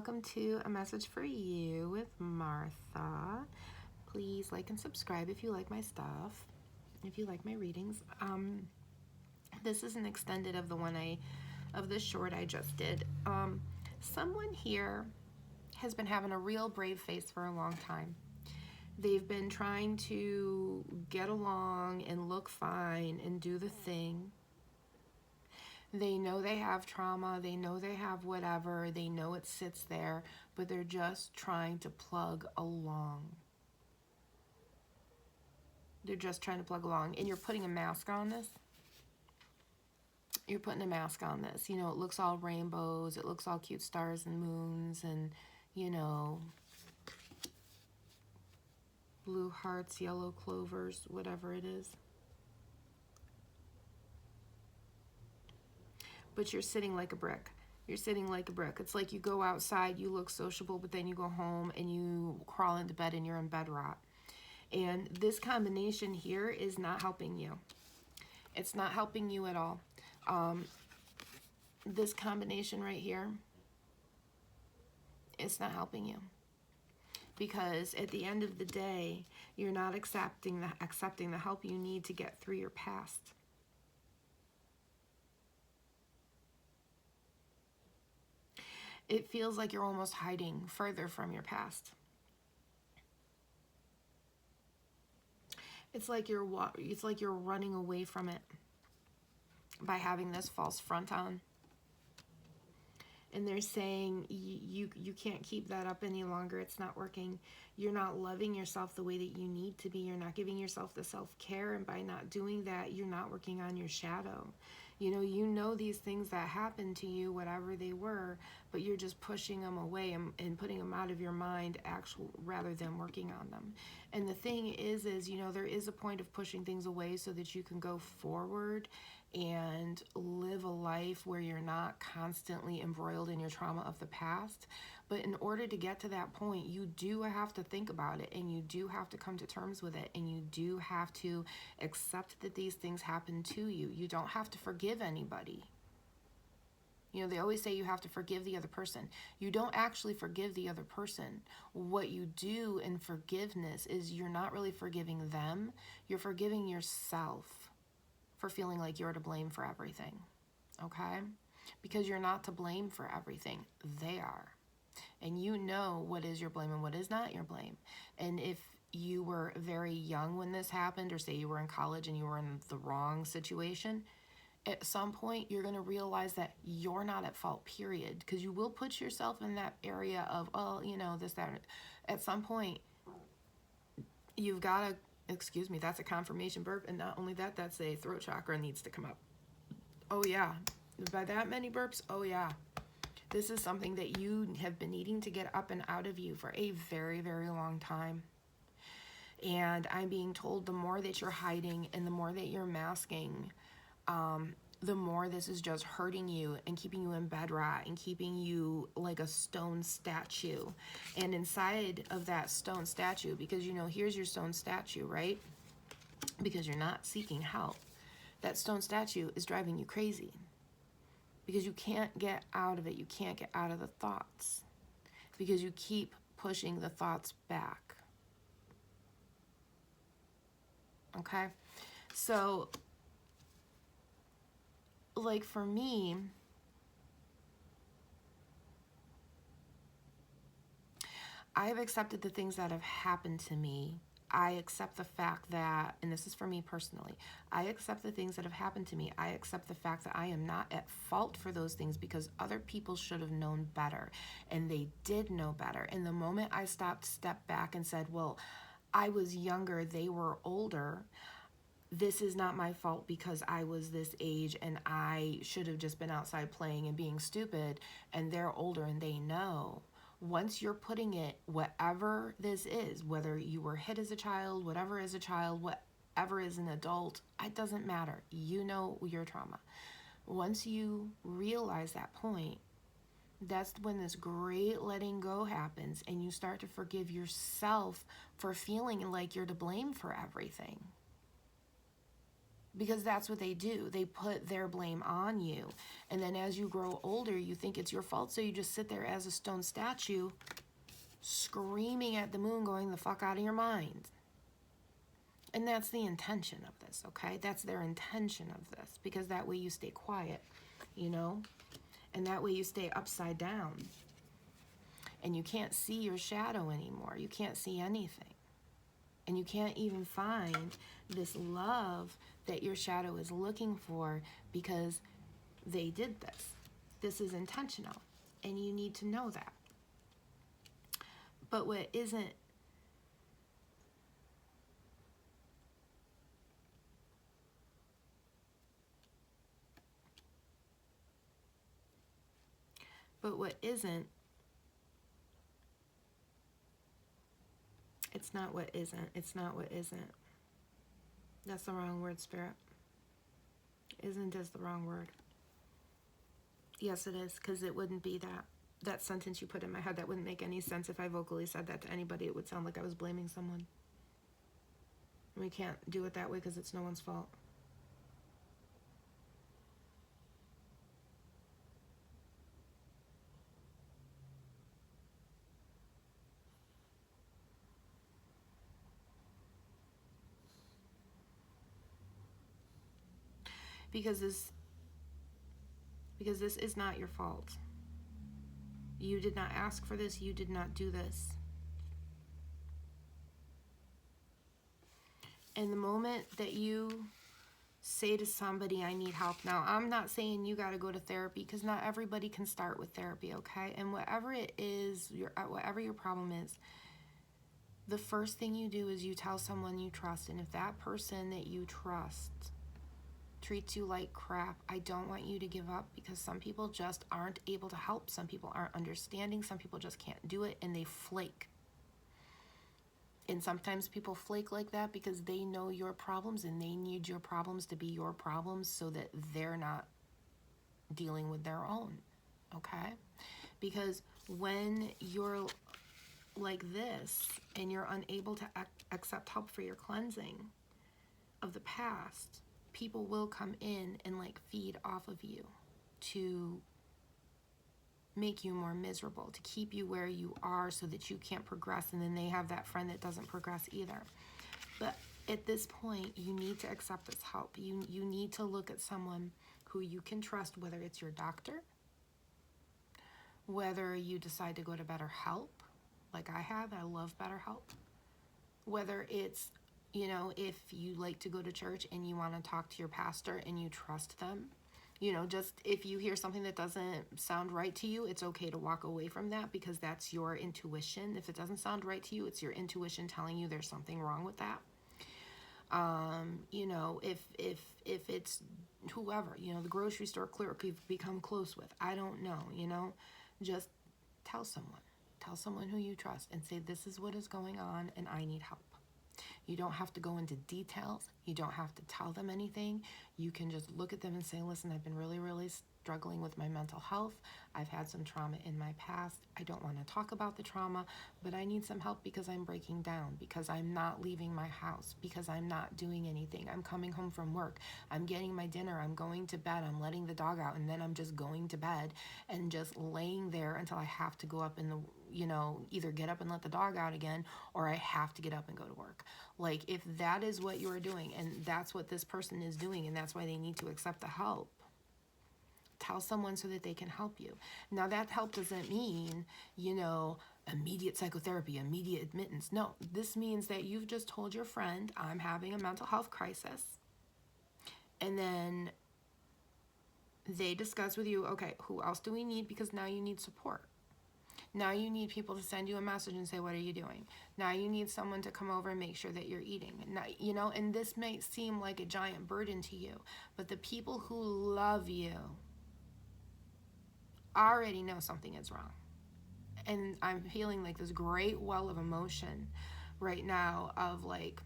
welcome to A Message for You with Martha. Please like and subscribe if you like my stuff, if you like my readings. This is an extended of this short I just did. Someone here has been having a real brave face for a long time. They've been trying to get along and look fine and do the thing. They know they have trauma, they know they have whatever, they know it sits there, but they're just trying to plug along. They're just trying to plug along. And you're putting a mask on this. You're putting a mask on this. You know, it looks all rainbows, it looks all cute stars and moons and, you know, blue hearts, yellow clovers, whatever it is. But you're sitting like a brick. You're sitting like a brick. It's like you go outside, you look sociable, but then you go home and you crawl into bed and you're in bed rot. And this combination here is not helping you. It's not helping you at all. This combination right here, it's not helping you. Because at the end of the day, you're not accepting the help you need to get through your past. It feels like you're almost hiding further from your past. It's like you're running away from it by having this false front on. And they're saying you can't keep that up any longer. It's not working. You're not loving yourself the way that you need to be. You're not giving yourself the self-care, and by not doing that, you're not working on your shadow. You know these things that happened to you, whatever they were, but you're just pushing them away and putting them out of your mind rather than working on them. And the thing is, there is a point of pushing things away so that you can go forward and live a life where you're not constantly embroiled in your trauma of the past. But in order to get to that point, you do have to think about it, and you do have to come to terms with it, and you do have to accept that these things happen to you. You don't have to forgive anybody. They always say you have to forgive the other person. You don't actually forgive the other person. What you do in forgiveness is you're not really forgiving them. You're forgiving yourself for feeling like you're to blame for everything, okay? Because you're not to blame for everything. They are. And you know what is your blame and what is not your blame. And if you were very young when this happened, or say you were in college and you were in the wrong situation, at some point you're going to realize that you're not at fault, period. Because you will put yourself in that area of, this, that. At some point, you've got to, excuse me, that's a confirmation burp. And not only that, that's a throat chakra needs to come up. Oh, yeah. By that many burps, oh, yeah. This is something that you have been needing to get up and out of you for a very, very long time. And I'm being told the more that you're hiding and the more that you're masking, the more this is just hurting you and keeping you in bed rot and keeping you like a stone statue. And inside of that stone statue, because here's your stone statue, right? Because you're not seeking help. That stone statue is driving you crazy. Because you can't get out of it. You can't get out of the thoughts. Because you keep pushing the thoughts back. Okay? So, like for me, I have accepted the things that have happened to me. I accept the fact that, and this is for me personally, I accept the things that have happened to me. I accept the fact that I am not at fault for those things because other people should have known better, and they did know better. And the moment I stepped back and said, well, I was younger, they were older, this is not my fault because I was this age and I should have just been outside playing and being stupid, and they're older and they know. Once you're putting it, whatever this is, whether you were hit as a child, whatever as a child, whatever as an adult, it doesn't matter. You know your trauma. Once you realize that point, that's when this great letting go happens, and you start to forgive yourself for feeling like you're to blame for everything. because that's what they do. They put their blame on you. And then as you grow older, you think it's your fault. So you just sit there as a stone statue screaming at the moon, going the fuck out of your mind. And that's the intention of this, okay? That's their intention of this, because that way you stay quiet, you know? And that way you stay upside down. And you can't see your shadow anymore. You can't see anything. And you can't even find this love that your shadow is looking for, because they did this. This is intentional. And you need to know that. But what isn't, it's not what isn't. It's not what isn't. That's the wrong word, Spirit. Isn't is the wrong word. Yes, it is, because it wouldn't be that. That sentence you put in my head, that wouldn't make any sense if I vocally said that to anybody. It would sound like I was blaming someone. We can't do it that way because it's no one's fault. Because this is not your fault. You did not ask for this. You did not do this. And the moment that you say to somebody, I need help. Now, I'm not saying you got to go to therapy, because not everybody can start with therapy, okay? And whatever it is, whatever your problem is, the first thing you do is you tell someone you trust. And if that person that you trust treats you like crap, I don't want you to give up, because some people just aren't able to help. Some people aren't understanding. Some people just can't do it, and they flake. And sometimes people flake like that because they know your problems, and they need your problems to be your problems so that they're not dealing with their own, okay? Because when you're like this and you're unable to accept help for your cleansing of the past, people will come in and like feed off of you to make you more miserable, to keep you where you are so that you can't progress, and then they have that friend that doesn't progress either. But at this point, you need to accept this help. You need to look at someone who you can trust, whether it's your doctor, whether you decide to go to BetterHelp, like I have. I love BetterHelp. Whether it's, you know, if you like to go to church and you want to talk to your pastor and you trust them. You know, just if you hear something that doesn't sound right to you, it's okay to walk away from that, because that's your intuition. If it doesn't sound right to you, it's your intuition telling you there's something wrong with that. You know, if it's whoever, you know, the grocery store clerk you've become close with, I don't know, you know, just tell someone who you trust and say, this is what is going on and I need help. You don't have to go into details. You don't have to tell them anything. You can just look at them and say, listen, I've been really, really struggling with my mental health. I've had some trauma in my past. I don't want to talk about the trauma, but I need some help because I'm breaking down, because I'm not leaving my house, because I'm not doing anything. I'm coming home from work. I'm getting my dinner. I'm going to bed. I'm letting the dog out, and then I'm just going to bed and just laying there until I have to go up in the, you know, either get up and let the dog out again, or I have to get up and go to work. Like, if that is what you're doing, and that's what this person is doing, and that's why they need to accept the help, tell someone so that they can help you. Now, that help doesn't mean, you know, immediate psychotherapy, immediate admittance. No, this means that you've just told your friend, I'm having a mental health crisis. And then they discuss with you, okay, who else do we need? Because now you need support. Now you need people to send you a message and say, what are you doing? Now you need someone to come over and make sure that you're eating. Now, you know, and this may seem like a giant burden to you, but the people who love you already know something is wrong. And I'm feeling like this great well of emotion right now of like,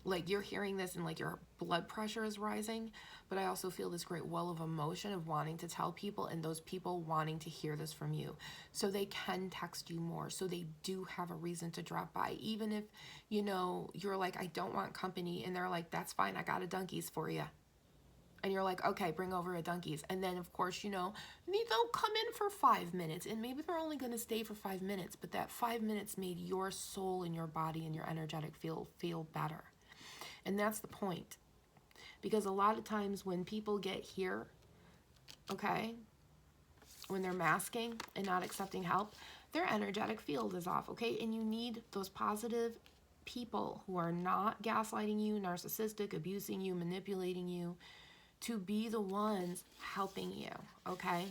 Like, you're hearing this and like your blood pressure is rising, but I also feel this great well of emotion of wanting to tell people, and those people wanting to hear this from you so they can text you more, so they do have a reason to drop by, even if, you know, you're like, I don't want company, and they're like, that's fine, I got a Dunkies for you. And you're like, okay, bring over a Dunkies. And then, of course, you know, they'll come in for 5 minutes, and maybe they're only going to stay for 5 minutes, but that 5 minutes made your soul and your body and your energetic feel better. And that's the point. Because a lot of times when people get here, okay, when they're masking and not accepting help, their energetic field is off, okay? And you need those positive people who are not gaslighting you, narcissistic, abusing you, manipulating you, to be the ones helping you, okay?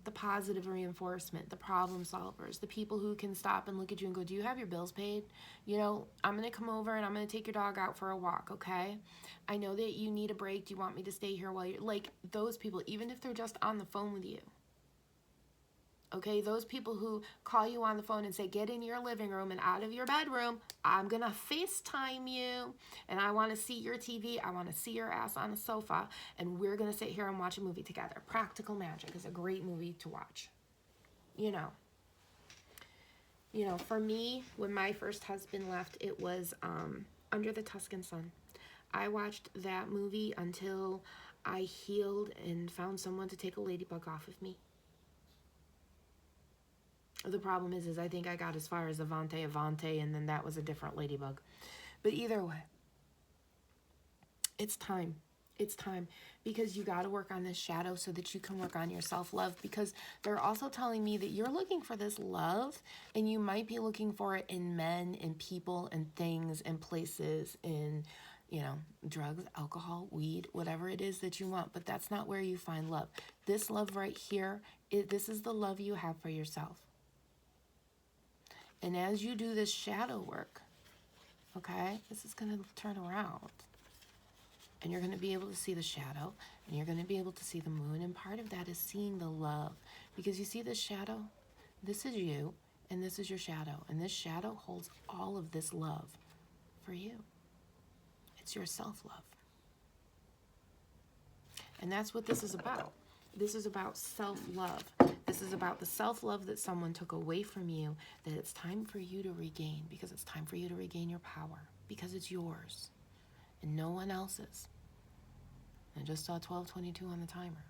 The positive reinforcement, the problem solvers, the people who can stop and look at you and go, do you have your bills paid? You know, I'm going to come over and I'm going to take your dog out for a walk, okay? I know that you need a break. Do you want me to stay here while you're, like, those people, even if they're just on the phone with you, okay? Those people who call you on the phone and say, get in your living room and out of your bedroom. I'm going to FaceTime you, and I want to see your TV. I want to see your ass on a sofa, and we're going to sit here and watch a movie together. Practical Magic is a great movie to watch. You know, for me, when my first husband left, it was Under the Tuscan Sun. I watched that movie until I healed and found someone to take a ladybug off of me. The problem is I think I got as far as Avante, and then that was a different ladybug. But either way, it's time. It's time, because you got to work on this shadow so that you can work on your self-love, because they're also telling me that you're looking for this love, and you might be looking for it in men and people and things and places, in, you know, drugs, alcohol, weed, whatever it is that you want, but that's not where you find love. This love right here, this is the love you have for yourself. And as you do this shadow work, okay, this is going to turn around. And you're going to be able to see the shadow, and you're going to be able to see the moon. And part of that is seeing the love. Because you see this shadow? This is you, and this is your shadow. And this shadow holds all of this love for you. It's your self-love. And that's what this is about. This is about self-love. This is about the self-love that someone took away from you, that it's time for you to regain, because it's time for you to regain your power, because it's yours and no one else's. I just saw 12:22 on the timer.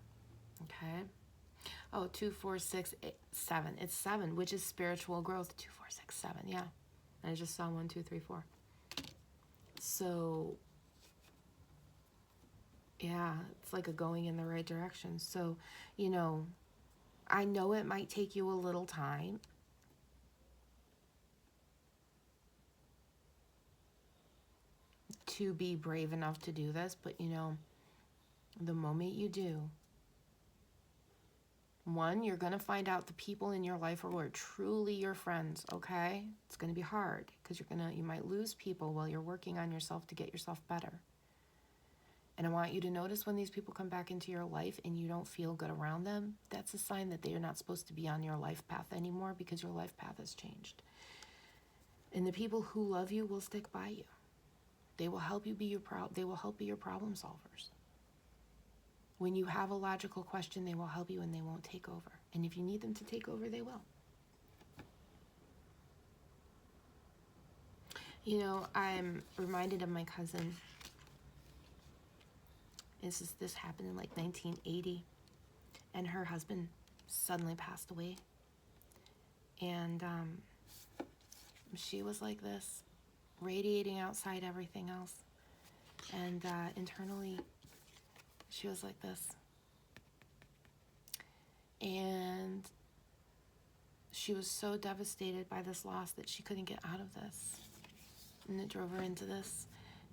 Okay. Oh, 2, 4, 6, 8, 7. It's 7, which is spiritual growth. 2, 4, 6, 7. Yeah. And I just saw 1, 2, 3, 4. So yeah, it's like a going in the right direction. So, you know, I know it might take you a little time. To be brave enough to do this, but you know, the moment you do, one, you're going to find out the people in your life who are truly your friends, okay? It's going to be hard, because you might lose people while you're working on yourself to get yourself better. And I want you to notice when these people come back into your life and you don't feel good around them, that's a sign that they are not supposed to be on your life path anymore, because your life path has changed. And the people who love you will stick by you. They will help you be your problem solvers. When you have a logical question, they will help you, and they won't take over. And if you need them to take over, they will. You know, I'm reminded of my cousin. This happened in like 1980, and her husband suddenly passed away. And she was like this, radiating outside everything else. And internally, she was like this. And she was so devastated by this loss that she couldn't get out of this. And it drove her into this.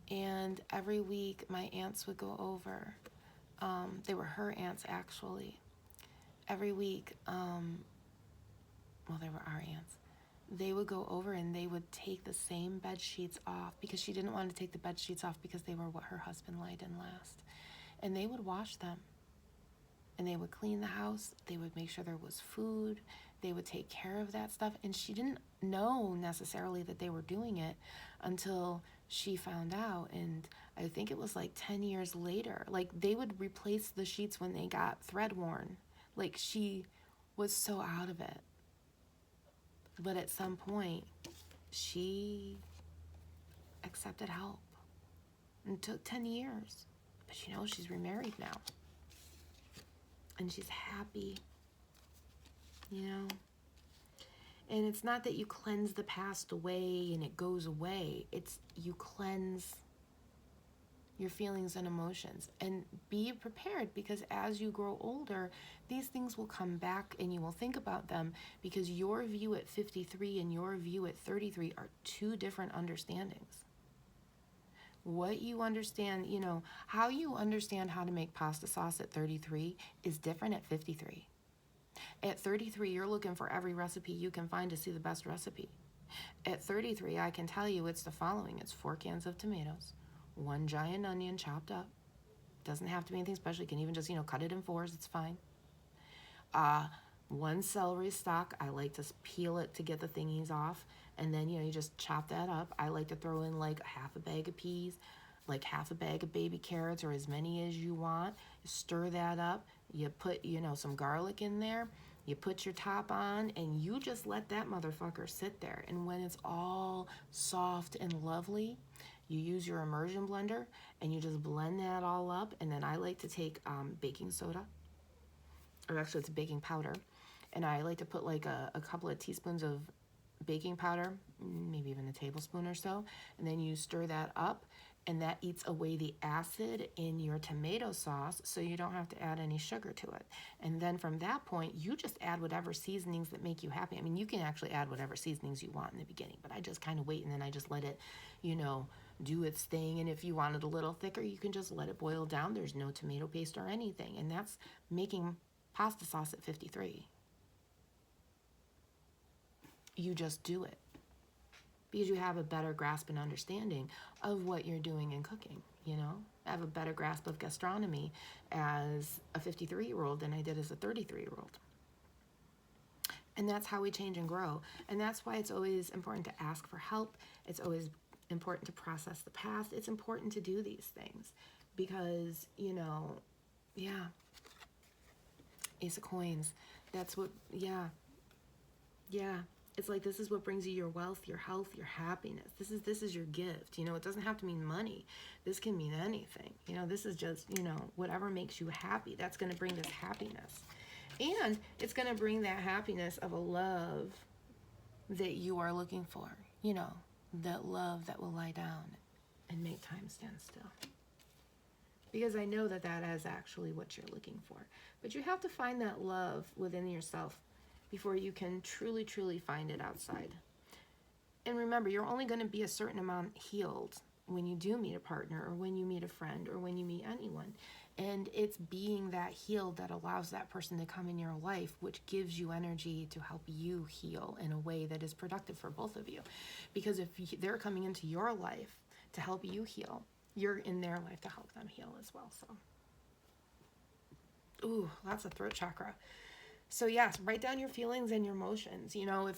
And every week, my aunts would go over. They were her aunts, actually. Every week, they were our aunts. They would go over and they would take the same bed sheets off, because she didn't want to take the bed sheets off because they were what her husband laid in last. And they would wash them. and they would clean the house. They would make sure there was food. They would take care of that stuff. And she didn't know necessarily that they were doing it until she found out. And I think it was like 10 years later. Like, they would replace the sheets when they got thread worn. Like, she was so out of it. But at some point, she accepted help. And it took 10 years. But you know, she's remarried now. And she's happy. You know? And it's not that you cleanse the past away and it goes away. It's you cleanse your feelings and emotions. And be prepared, because as you grow older, these things will come back and you will think about them, because your view at 53 and your view at 33 are two different understandings. What you understand, you know, how you understand how to make pasta sauce at 33 is different at 53. At 33, you're looking for every recipe you can find to see the best recipe. At 33, I can tell you it's the following. It's 4 cans of tomatoes, 1 giant onion chopped up. Doesn't have to be anything special. You can even just, you know, cut it in 4s. It's fine. 1 celery stalk. I like to peel it to get the thingies off. And then, you know, you just chop that up. I like to throw in like half a bag of peas, like half a bag of baby carrots, or as many as you want. Stir that up. You put, you know, some garlic in there. You put your top on, and you just let that motherfucker sit there. And when it's all soft and lovely, you use your immersion blender, and you just blend that all up. And then I like to take baking soda, or actually it's baking powder. And I like to put like a couple of teaspoons of baking powder, maybe even a tablespoon or so. And then you stir that up, and that eats away the acid in your tomato sauce, so you don't have to add any sugar to it. And then from that point, you just add whatever seasonings that make you happy. I mean, you can actually add whatever seasonings you want in the beginning, but I just kind of wait, and then I just let it, you know, do its thing. And if you want it a little thicker, you can just let it boil down. There's no tomato paste or anything. And that's making pasta sauce at 53. You just do it, because you have a better grasp and understanding of what you're doing in cooking, you know? I have a better grasp of gastronomy as a 53-year-old than I did as a 33-year-old. And that's how we change and grow. And that's why it's always important to ask for help. It's always important to process the past. It's important to do these things because, you know, yeah. Ace of Coins. That's what, yeah. It's like, this is what brings you your wealth, your health, your happiness. This is your gift. You know, it doesn't have to mean money. This can mean anything. You know, this is just, you know, whatever makes you happy. That's going to bring this happiness. And it's going to bring that happiness of a love that you are looking for. You know, that love that will lie down and make time stand still. Because I know that that is actually what you're looking for. But you have to find that love within yourself before you can truly, truly find it outside. And remember, you're only going to be a certain amount healed when you do meet a partner, or when you meet a friend, or when you meet anyone. And it's being that healed that allows that person to come in your life, which gives you energy to help you heal in a way that is productive for both of you. Because if they're coming into your life to help you heal, you're in their life to help them heal as well. So, ooh, lots of throat chakra. So yes, write down your feelings and your emotions. You know,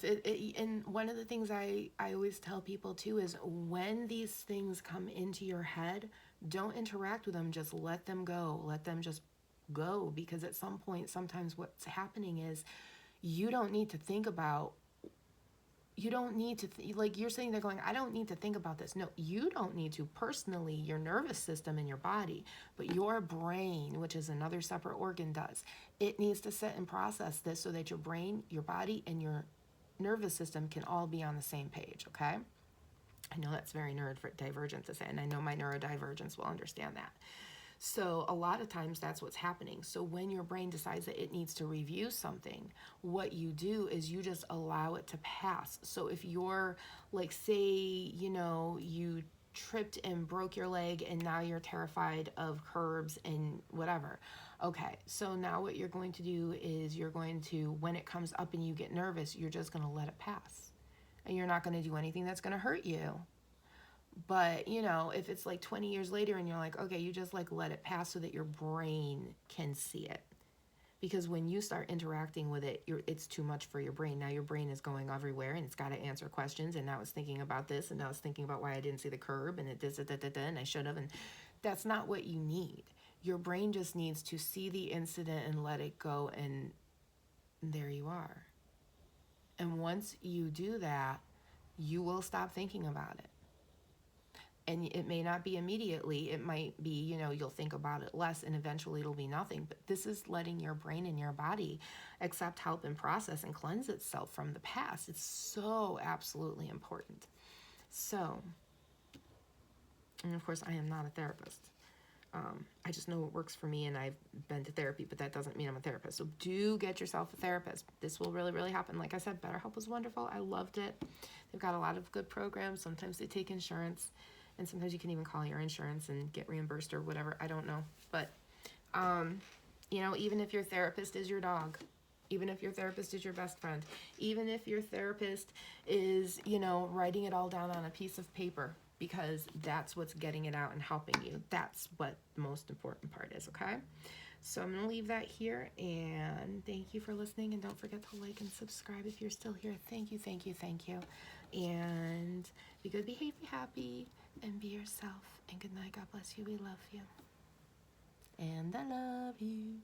and one of the things I always tell people too is, when these things come into your head, don't interact with them. Just let them go. Let them just go. Because at some point, sometimes what's happening is you don't need to think about, like you're sitting there going, I don't need to think about this. No, you don't need to personally, your nervous system and your body, but your brain, which is another separate organ, does. It needs to sit and process this so that your brain, your body, and your nervous system can all be on the same page, okay? I know that's very neurodivergent to say, and I know my neurodivergents will understand that. So a lot of times that's what's happening. So when your brain decides that it needs to review something, what you do is you just allow it to pass. So if you're like, say, you know, you tripped and broke your leg and now you're terrified of curbs and whatever. Okay, so now what you're going to do is you're going to, when it comes up and you get nervous, you're just going to let it pass. And you're not going to do anything that's going to hurt you. But, you know, if it's like 20 years later and you're like, okay, you just like let it pass so that your brain can see it. Because when you start interacting with it, it's too much for your brain. Now your brain is going everywhere, and it's got to answer questions, and now it's thinking about this, and now it's thinking about why I didn't see the curb, and it did, and I should have, and that's not what you need. Your brain just needs to see the incident and let it go, and there you are. And once you do that, you will stop thinking about it. And it may not be immediately. It might be, you'll think about it less, and eventually it'll be nothing. But this is letting your brain and your body accept, help, and process and cleanse itself from the past. It's so absolutely important. So, and of course, I am not a therapist. I just know what works for me, and I've been to therapy, but that doesn't mean I'm a therapist. So do get yourself a therapist. This will really, really happen. Like I said, BetterHelp was wonderful. I loved it. They've got a lot of good programs. Sometimes they take insurance, and sometimes you can even call your insurance and get reimbursed or whatever. I don't know. But, even if your therapist is your dog, even if your therapist is your best friend, even if your therapist is, writing it all down on a piece of paper, because that's what's getting it out and helping you. That's what the most important part is, okay? So I'm going to leave that here, and thank you for listening, and don't forget to like and subscribe if you're still here. Thank you, thank you, thank you. And be good, behave, be happy, and be yourself. And good night. God bless you. We love you. And I love you.